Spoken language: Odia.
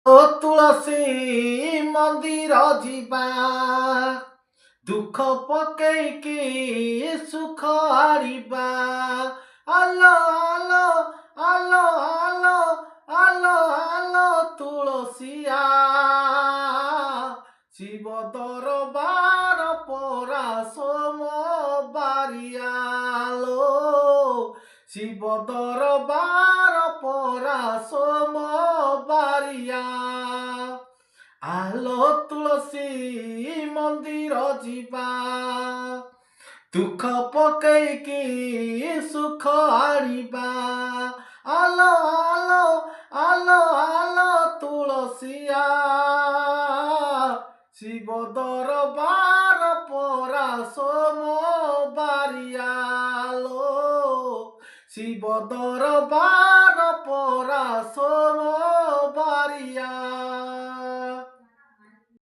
ଓ ତୁଳସୀ ମନ୍ଦିର ଯିବା ଦୁଃଖ ପକେଇକି ସୁଖ ଆଣିବା। ଆଲୋ ଆଲୋ ଆଲୋ ଆଲୋ ଆଲୋ ଆଲୋ ତୁଳସିଆ ଶିବ ଦରବାର ପରା সোমবারিয়ালো শিব দরবার পরা সোমবারিয়া আলো তুলসী মন্দির ଯିବା ଦୁଃଖ ପକେଇକି ସୁଖ ଆଣିବା। ଆଲୋ ଆଲୋ ଆଲୋ ଆଲୋ ତୁଳସିଆ ଶିବ ଦରବାର ପରା সোমবারিয়ালো শিব দরবার পরা সোম